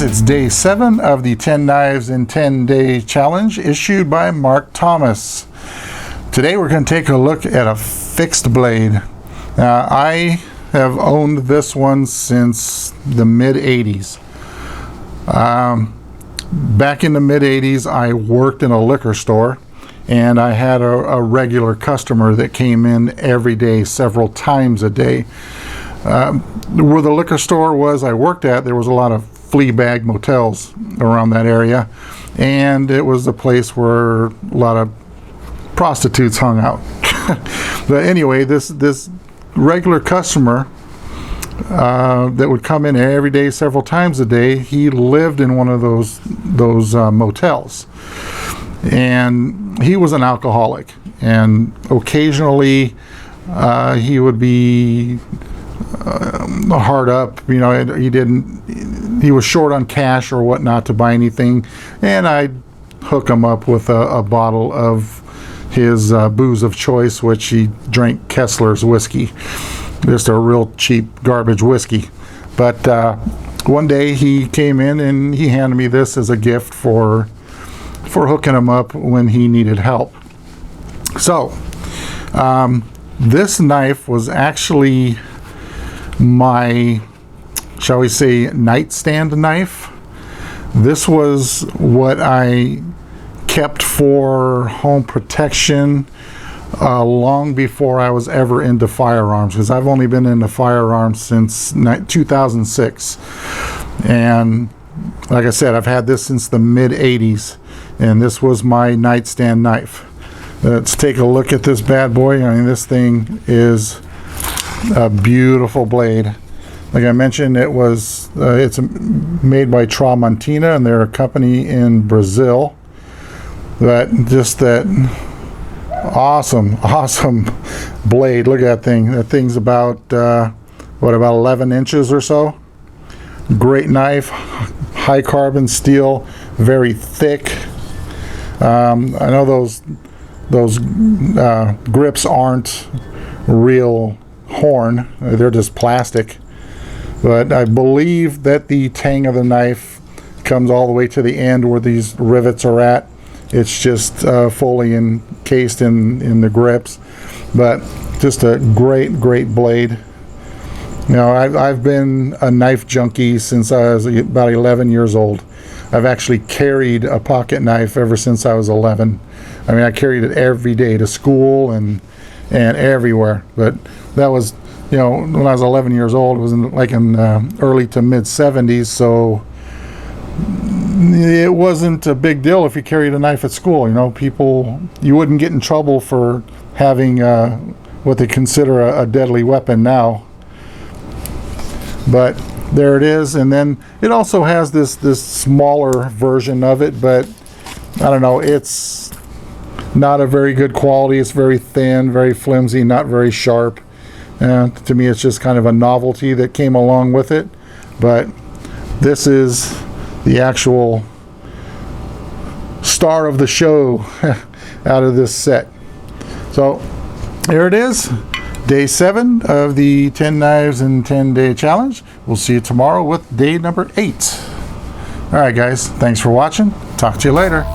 guys, it's day 7 of the 10 Knives in 10 Day Challenge issued by Mark Thomas. Today we're going to take a look at a fixed blade. Now, I have owned this one since the mid-80s. Back in the mid-80s, I worked in a liquor store, and I had a regular customer that came in every day, several times a day. Where the liquor store was I worked at, there was a lot of flea bag motels around that area, and it was a place where a lot of prostitutes hung out. But anyway, this regular customer that would come in every day, several times a day, he lived in one of those motels, and he was an alcoholic, and occasionally he would be hard up, you know. He was short on cash or whatnot to buy anything, and I'd hook him up with a bottle of his booze of choice, which he drank Kessler's whiskey, just a real cheap garbage whiskey. But one day he came in and he handed me this as a gift for hooking him up when he needed help. So this knife was actually my, shall we say, nightstand knife. This was what I kept for home protection long before I was ever into firearms, because I've only been into firearms since 2006. And like I said, I've had this since the mid-80s, and this was my nightstand knife. Let's take a look at this bad boy. I mean, this thing is a beautiful blade. Like I mentioned, it's made by Tramontina, and they're a company in Brazil. But just that awesome blade. Look at that thing. That thing's about about 11 inches or so. Great knife, high carbon steel, very thick. I know those grips aren't real horn, they're just plastic, but I believe that the tang of the knife comes all the way to the end where these rivets are at. It's just fully encased in the grips, but just a great blade. You know, I've been a knife junkie since I was about 11 years old. I've actually carried a pocket knife ever since I was 11. I mean, I carried it every day to school and everywhere. But that was, you know, when I was 11 years old, it was in early to mid 70s, so it wasn't a big deal if you carried a knife at school. You know, you wouldn't get in trouble for having what they consider a deadly weapon now. But there it is, and then it also has this smaller version of it, but I don't know, it's not a very good quality. It's very thin, very flimsy, not very sharp. To me, it's just kind of a novelty that came along with it. But this is the actual star of the show out of this set. So here it is, day 7 of the 10 Knives in 10 Day Challenge. We'll see you tomorrow with day number 8. All right, guys, thanks for watching. Talk to you later.